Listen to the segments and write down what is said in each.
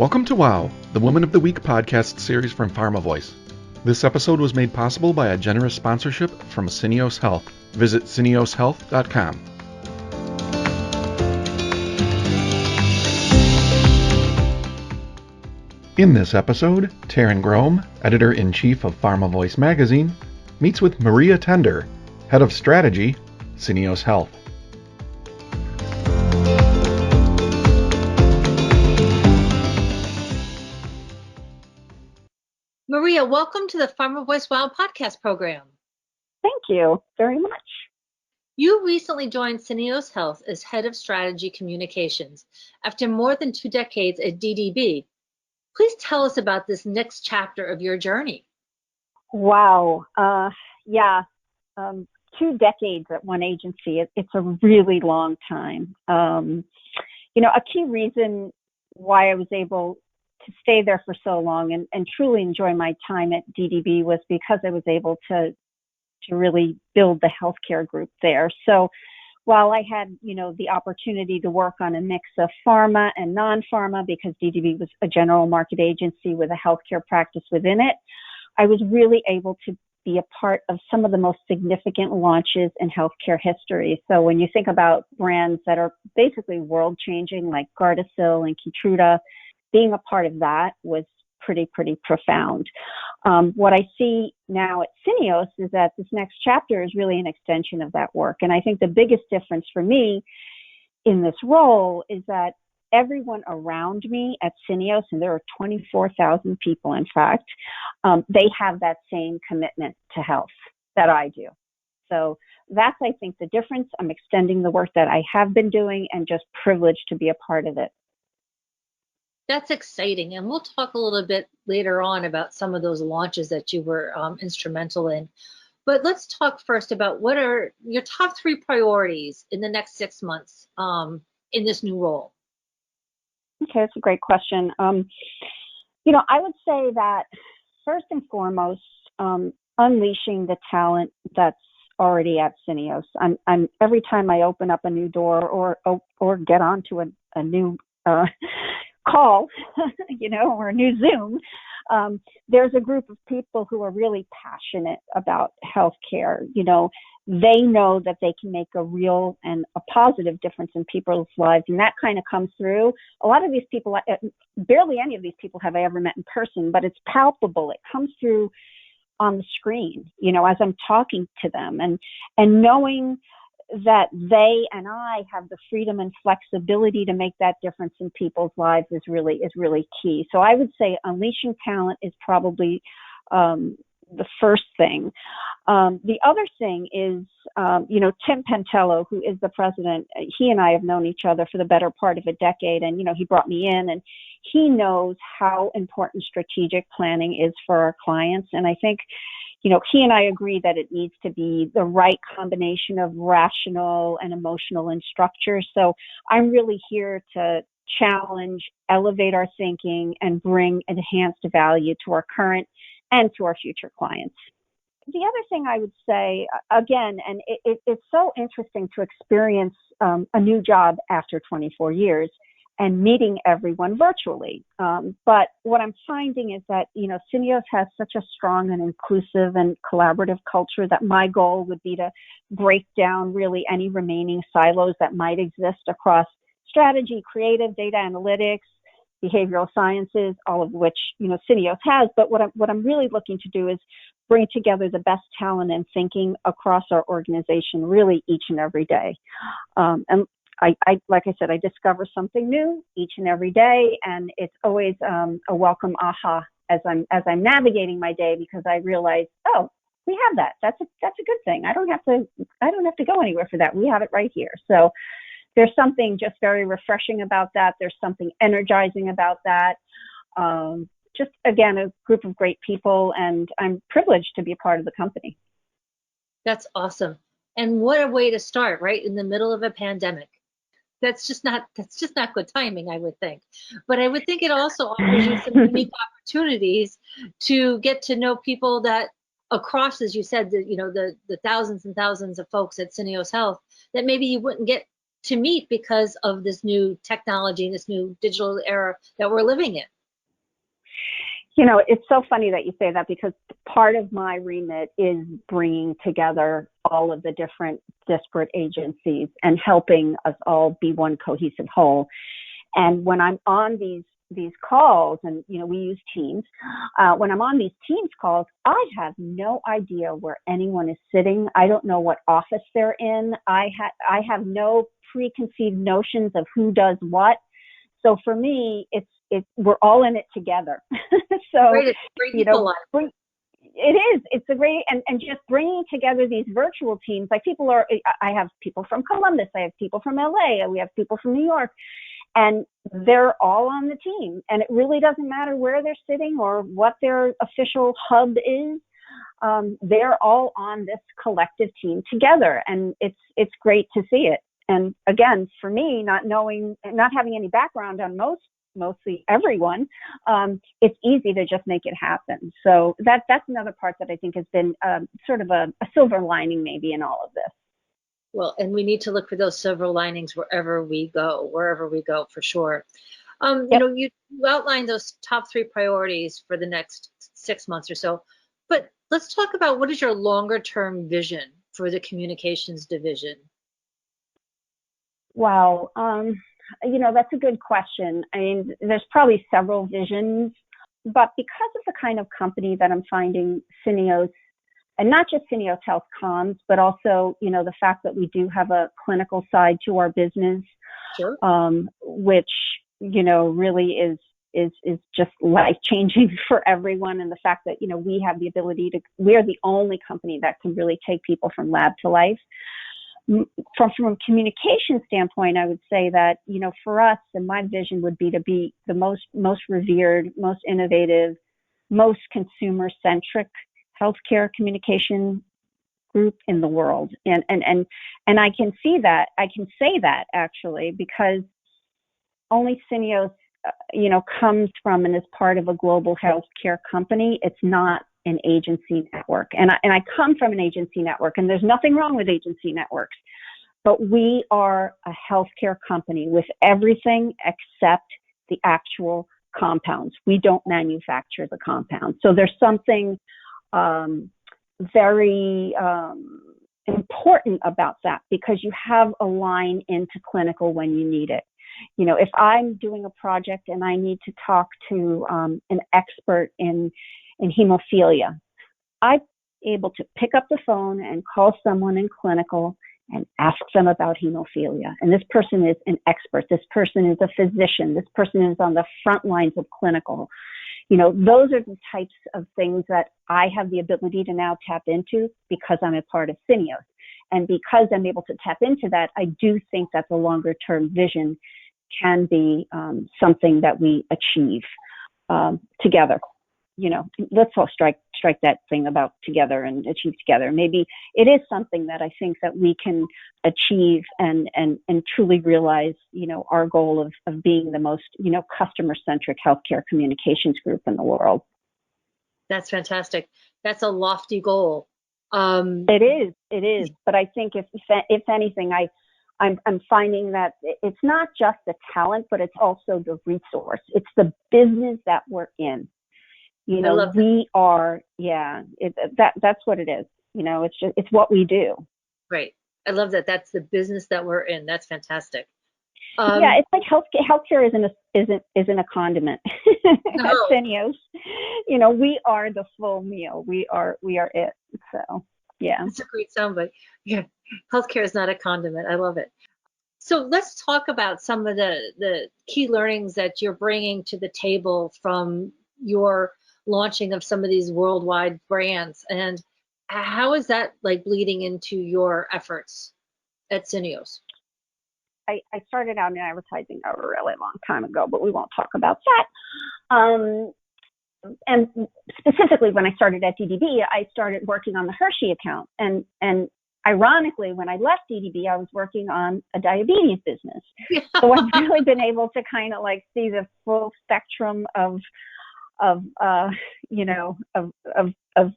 Welcome to WOW, the Woman of the Week podcast series from Pharma Voice. This episode was made possible by a generous sponsorship from Syneos Health. Visit syneoshealth.com. In this episode, Taryn Grome, editor-in-chief of Pharma Voice magazine, meets with Maria Tender, head of strategy, Syneos Health. Maria, welcome to the Pharma Voice WOW podcast program. Thank you very much. You recently joined Syneos Health as head of strategy communications after more than 2 decades at DDB. Please tell us about this next chapter of your journey. Wow. 2 decades at one agency. It's a really long time. A key reason why I was able to stay there for so long and truly enjoy my time at DDB was because I was able to really build the healthcare group there. So while I had, the opportunity to work on a mix of pharma and non-pharma, because DDB was a general market agency with a healthcare practice within it, I was really able to be a part of some of the most significant launches in healthcare history. So when you think about brands that are basically world-changing, like Gardasil and Keytruda, being a part of that was pretty profound. What I see now at Syneos is that this next chapter is really an extension of that work. And I think the biggest difference for me in this role is that everyone around me at Syneos, and there are 24,000 people, in fact, they have that same commitment to health that I do. So that's, I think, the difference. I'm extending the work that I have been doing and just privileged to be a part of it. That's exciting. And we'll talk a little bit later on about some of those launches that you were instrumental in. But let's talk first about what are your top 3 priorities in the next 6 months in this new role? Okay, that's a great question. I would say that first and foremost, unleashing the talent that's already at Syneos. I'm every time I open up a new door or get onto a new call, or a new Zoom, there's a group of people who are really passionate about healthcare. They know that they can make a real and a positive difference in people's lives, and that kind of comes through. A lot of these people, barely any of these people have I ever met in person, but it's palpable. It comes through on the screen, as I'm talking to them, and knowing that they and I have the freedom and flexibility to make that difference in people's lives is really key. So I would say unleashing talent is probably the first thing. The other thing is, Tim Pentello, who is the president, he and I have known each other for the better part of a decade, and, he brought me in, and he knows how important strategic planning is for our clients. And I think, he and I agree that it needs to be the right combination of rational and emotional in structure. So I'm really here to challenge, elevate our thinking, and bring enhanced value to our current and to our future clients. The other thing I would say, again, and it's so interesting to experience a new job after 24 years and meeting everyone virtually. But what I'm finding is that, Syneos has such a strong and inclusive and collaborative culture that my goal would be to break down really any remaining silos that might exist across strategy, creative, data analytics, behavioral sciences, all of which, Syneos has. But what I'm really looking to do is bring together the best talent and thinking across our organization really each and every day. And I like I said, I discover something new each and every day, and it's always a welcome aha as I'm navigating my day, because I realize, oh, we have that. That's a good thing. I don't have to go anywhere for that. We have it right here. So there's something just very refreshing about that. There's something energizing about that. Just again, a group of great people, and I'm privileged to be a part of the company. That's awesome. And what a way to start, right? In the middle of a pandemic. That's just not good timing, I would think. But I would think it also offers you some unique opportunities to get to know people that across, as you said, the thousands and thousands of folks at Syneos Health that maybe you wouldn't get to meet because of this new technology and this new digital era that we're living in. It's so funny that you say that, because part of my remit is bringing together all of the different disparate agencies and helping us all be one cohesive whole. And when I'm on these calls, and we use Teams, when I'm on these Teams calls, I have no idea where anyone is sitting. I don't know what office they're in. I have no preconceived notions of who does what. So for me, we're all in it together. So, Great, it's great it's a great, and just bringing together these virtual teams, like I have people from Columbus, I have people from LA, we have people from New York, and they're all on the team. And it really doesn't matter where they're sitting or what their official hub is. They're all on this collective team together, and it's great to see it. And again, for me, not having any background on mostly everyone, it's easy to just make it happen. So that's another part that I think has been sort of a silver lining maybe in all of this. Well, and we need to look for those silver linings wherever we go, for sure. Yep. You outlined those top 3 priorities for the next 6 months or so, but let's talk about, what is your longer term vision for the communications division? Wow. That's a good question. I mean, there's probably several visions, but because of the kind of company that I'm finding Syneos, and not just Syneos Health comms, but also, the fact that we do have a clinical side to our business, Sure. Which, really is just life-changing for everyone. And the fact that, we have the ability we're the only company that can really take people from lab to life. From a communication standpoint, I would say that, for us, and my vision would be to be the most revered, most innovative, most consumer-centric healthcare communication group in the world. And I can see that. I can say that actually, because only Syneos, comes from and is part of a global healthcare company. It's not an agency network. And I come from an agency network, and there's nothing wrong with agency networks, but we are a healthcare company with everything except the actual compounds. We don't manufacture the compounds. So there's something very important about that, because you have a line into clinical when you need it. If I'm doing a project and I need to talk to an expert in hemophilia, I'm able to pick up the phone and call someone in clinical and ask them about hemophilia. And this person is an expert. This person is a physician. This person is on the front lines of clinical. Those are the types of things that I have the ability to now tap into because I'm a part of Syneos. And because I'm able to tap into that, I do think that the longer term vision can be something that we achieve together. Let's all strike that thing about together and achieve together. Maybe it is something that I think that we can achieve and truly realize, our goal of being the most, customer-centric healthcare communications group in the world. That's fantastic. That's a lofty goal. It is. But I think if anything, I'm finding that it's not just the talent, but it's also the resource. It's the business that we're in. We are, that's what it is. It's what we do. Right. I love that. That's the business that we're in. That's fantastic. It's like healthcare isn't a condiment. No. At Syneos, we are the full meal. We are it. So, yeah. That's a great soundbite. Yeah. Healthcare is not a condiment. I love it. So let's talk about some of the key learnings that you're bringing to the table from your launching of some of these worldwide brands, and how is that bleeding into your efforts at Syneos? I started out in advertising a really long time ago, but we won't talk about that. And specifically, when I started at DDB, I started working on the Hershey account, and ironically, when I left DDB, I was working on a diabetes business. So I've really been able to kind of see the full spectrum of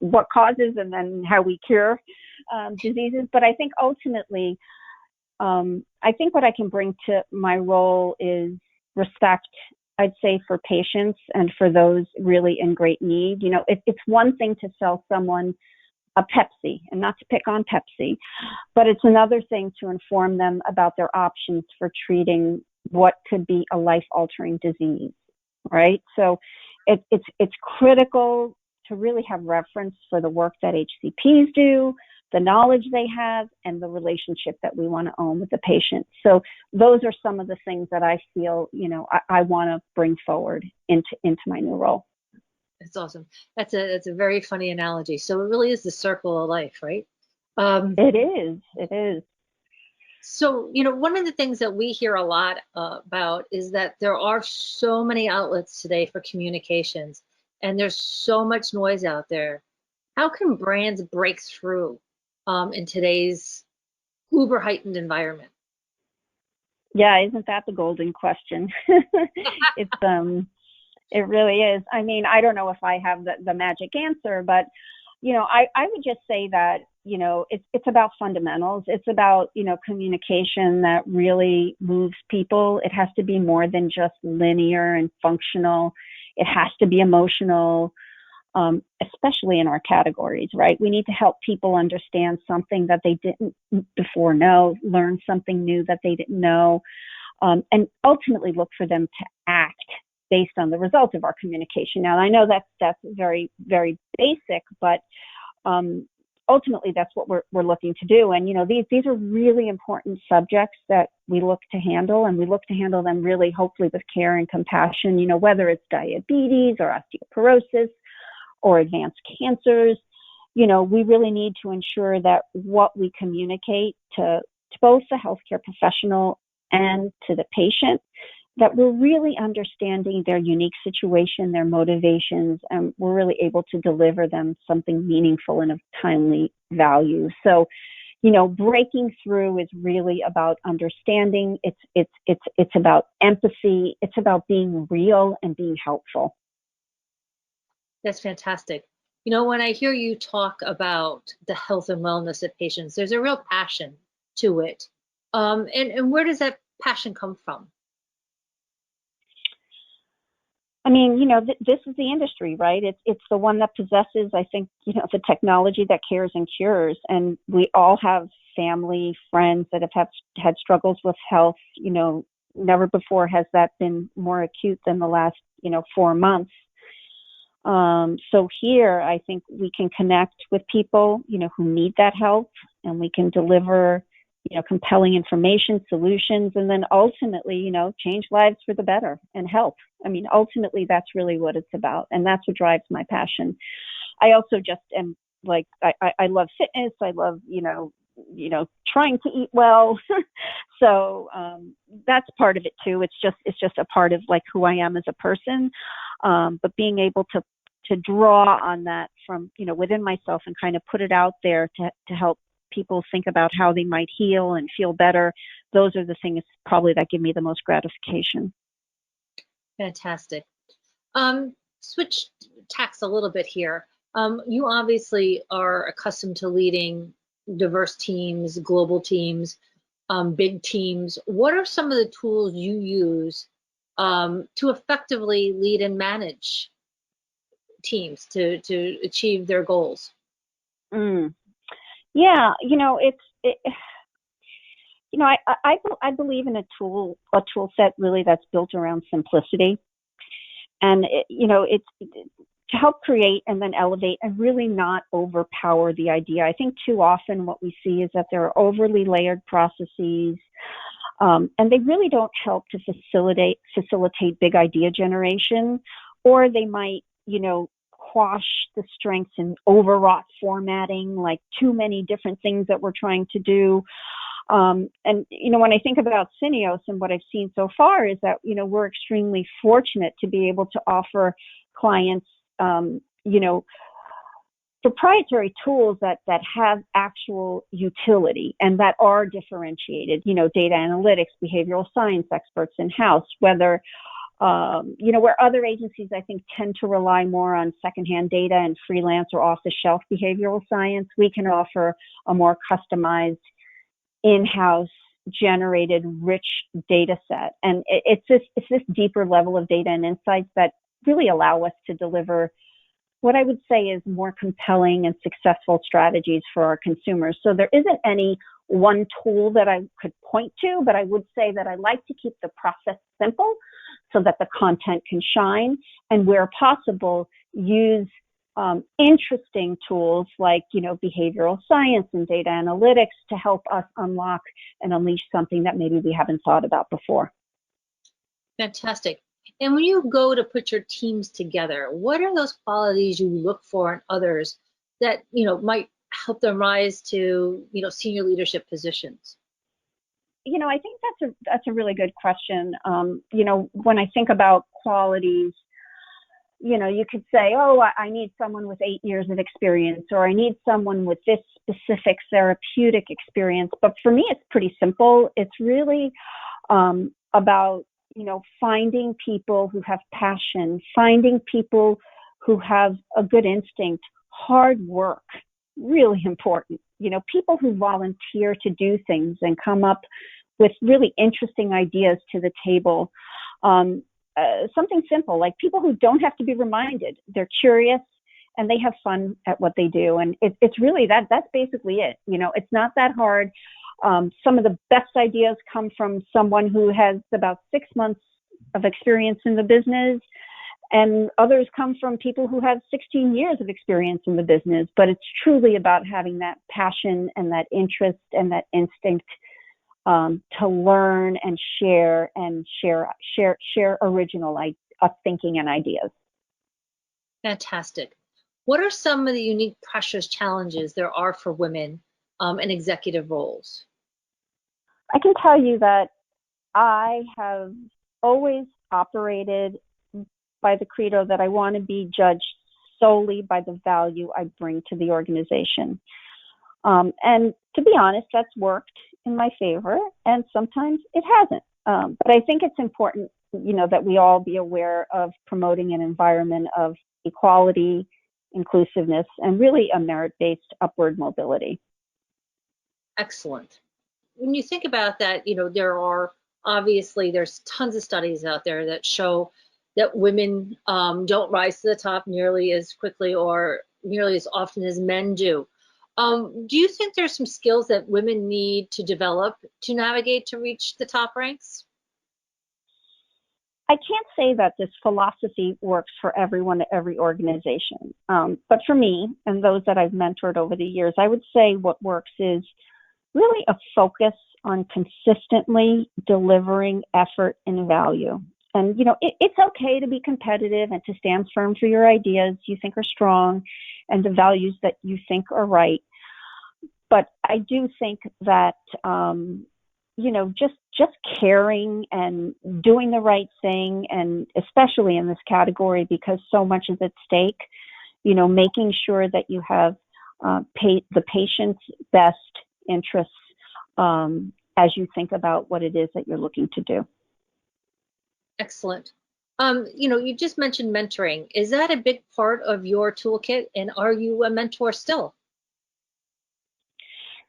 what causes and then how we cure diseases. But I think ultimately, I think what I can bring to my role is respect I'd say for patients and for those really in great need. It's one thing to sell someone a Pepsi, and not to pick on Pepsi, but it's another thing to inform them about their options for treating what could be a life-altering disease, right? So it's critical to really have reference for the work that HCPs do, the knowledge they have, and the relationship that we want to own with the patient. So those are some of the things that I feel, I want to bring forward into my new role. That's awesome. That's a very funny analogy. So it really is the circle of life, right? It is. It is. So, one of the things that we hear a lot about is that there are so many outlets today for communications, and there's so much noise out there. How can brands break through in today's Uber-Heightened environment? Yeah, isn't that the golden question? It really is. I mean, I don't know if I have the magic answer, but I would just say that it's about fundamentals. It's about communication that really moves people. It has to be more than just linear and functional. It has to be emotional, especially in our categories, right? We need to help people understand something that they didn't before know, learn something new that they didn't know, and ultimately look for them to act based on the result of our communication. Now, I know that's very, very basic, but ultimately that's what we're looking to do. And these are really important subjects that we look to handle, and we look to handle them really, hopefully, with care and compassion. Whether it's diabetes or osteoporosis or advanced cancers, we really need to ensure that what we communicate to both the healthcare professional and to the patient, that we're really understanding their unique situation, their motivations, and we're really able to deliver them something meaningful and of timely value. So, breaking through is really about understanding. It's about empathy. It's about being real and being helpful. That's fantastic. When I hear you talk about the health and wellness of patients, there's a real passion to it. And where does that passion come from? I mean, this is the industry, right? It's the one that possesses, I think, the technology that cares and cures. And we all have family, friends that have had struggles with health. Never before has that been more acute than the last, 4 months. So here, I think we can connect with people, who need that help, and we can deliver, compelling information, solutions, and then ultimately, change lives for the better and help. I mean, ultimately, that's really what it's about, and that's what drives my passion. I also just am like, I love fitness. I love, trying to eat well. So that's part of it too. It's just a part of like who I am as a person. But being able to draw on that from, within myself and kind of put it out there to help people think about how they might heal and feel better. Those are the things probably that give me the most gratification. Fantastic. Switch tacks a little bit here. You obviously are accustomed to leading diverse teams, global teams, big teams. What are some of the tools you use to effectively lead and manage teams to achieve their goals? Yeah, I believe in a tool set really that's built around simplicity, and it's to help create and then elevate and really not overpower the idea. I think too often what we see is that there are overly layered processes, and they really don't help to facilitate big idea generation, or they might, quash the strengths in overwrought formatting, like too many different things that we're trying to do. And, when I think about Syneos and what I've seen so far is that, we're extremely fortunate to be able to offer clients, proprietary tools that have actual utility and that are differentiated, data analytics, behavioral science experts in-house, whether where other agencies, I think, tend to rely more on secondhand data and freelance or off-the-shelf behavioral science, we can offer a more customized in-house, generated rich data set. And it's this deeper level of data and insights that really allow us to deliver what I would say is more compelling and successful strategies for our consumers. So there isn't any one tool that I could point to, but I would say that I like to keep the process simple so that the content can shine, and where possible, use interesting tools like, behavioral science and data analytics to help us unlock and unleash something that maybe we haven't thought about before. Fantastic. And when you go to put your teams together, what are those qualities you look for in others that, might help them rise to, senior leadership positions? I think that's a really good question. When I think about qualities, you could say, oh, I need someone with 8 years of experience, or I need someone with this specific therapeutic experience. But for me, it's pretty simple. It's really about, finding people who have passion, finding people who have a good instinct, hard work, really important. People who volunteer to do things and come up with really interesting ideas to the table. Something simple, like people who don't have to be reminded. They're curious and they have fun at what they do. And it's really that's basically it. It's not that hard. Some of the best ideas come from someone who has about 6 months of experience in the business, and others come from people who have 16 years of experience in the business. But it's truly about having that passion and that interest and that instinct to learn and share original thinking and ideas. Fantastic. What are some of the unique pressures, challenges there are for women in executive roles? I can tell you that I have always operated by the credo that I want to be judged solely by the value I bring to the organization. And to be honest, that's worked in my favor, and sometimes it hasn't. But I think it's important, that we all be aware of promoting an environment of equality, inclusiveness, and really a merit-based upward mobility. Excellent. When you think about that, there's tons of studies out there that show that women don't rise to the top nearly as quickly or nearly as often as men do. Do you think there's some skills that women need to develop to navigate to reach the top ranks? I can't say that this philosophy works for everyone at every organization. But for me and those that I've mentored over the years, I would say what works is really a focus on consistently delivering effort and value. And, it's okay to be competitive and to stand firm for your ideas you think are strong and the values that you think are right. But I do think that, just caring and doing the right thing, and especially in this category because so much is at stake, making sure that you have the patient's best interests as you think about what it is that you're looking to do. Excellent. You just mentioned mentoring. Is that a big part of your toolkit, and are you a mentor still?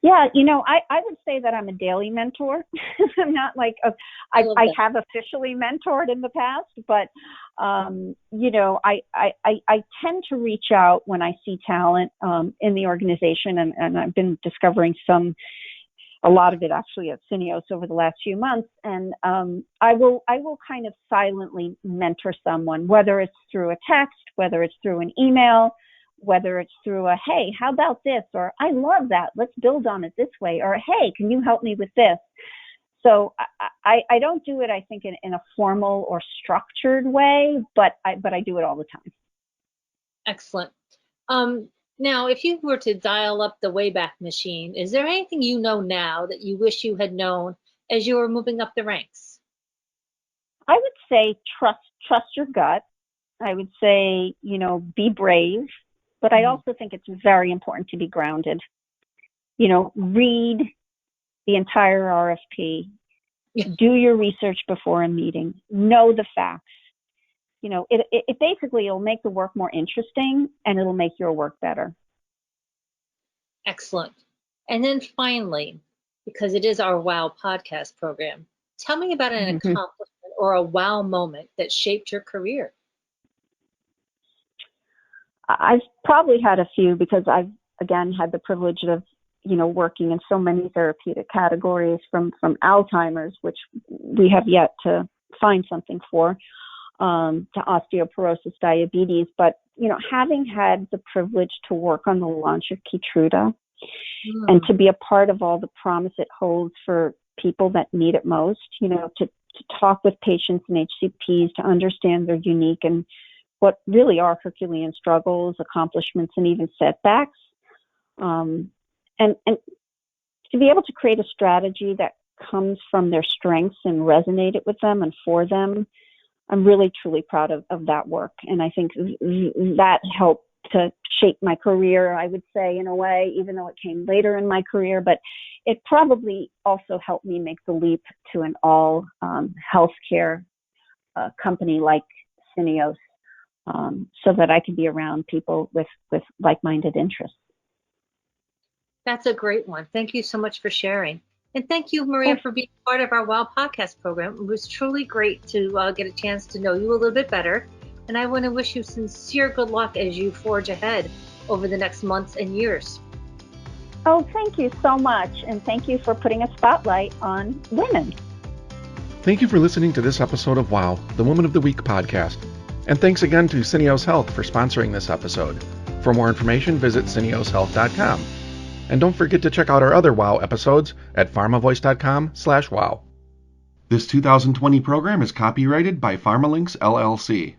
Yeah, I would say that I'm a daily mentor. I'm not like I have officially mentored in the past, but I tend to reach out when I see talent in the organization, and I've been discovering a lot of it actually at Syneos over the last few months. And I will kind of silently mentor someone, whether it's through a text, whether it's through an email, whether it's through a, hey, how about this? Or I love that. Let's build on it this way. Or, hey, can you help me with this? So I don't do it, I think, in a formal or structured way, but I do it all the time. Excellent. Now, if you were to dial up the Wayback Machine, is there anything you know now that you wish you had known as you were moving up the ranks? I would say trust your gut. I would say, be brave. But I also think it's very important to be grounded. Read the entire RFP. Do your research before a meeting. Know the facts. It basically, it'll make the work more interesting and it'll make your work better. Excellent. And then finally, because it is our WOW podcast program. Tell me about an Mhm. accomplishment or a WOW moment that shaped your career. I've probably had a few because I've, again, had the privilege of, working in so many therapeutic categories from Alzheimer's, which we have yet to find something for, to osteoporosis, diabetes. But, having had the privilege to work on the launch of Keytruda and to be a part of all the promise it holds for people that need it most, to talk with patients and HCPs to understand their unique and what really are Herculean struggles, accomplishments, and even setbacks. And to be able to create a strategy that comes from their strengths and resonate it with them and for them, I'm really, truly proud of that work. And I think that helped to shape my career, I would say, in a way, even though it came later in my career. But it probably also helped me make the leap to an all healthcare company like Syneos, so that I could be around people with like-minded interests. That's a great one. Thank you so much for sharing. And thank you, Maria, for being part of our WOW podcast program. It was truly great to get a chance to know you a little bit better. And I want to wish you sincere good luck as you forge ahead over the next months and years. Oh, thank you so much. And thank you for putting a spotlight on women. Thank you for listening to this episode of WOW, the Woman of the Week podcast. And thanks again to Syneos Health for sponsoring this episode. For more information, visit syneoshealth.com. And don't forget to check out our other WOW episodes at pharmavoice.com/wow. This 2020 program is copyrighted by PharmaLinks LLC.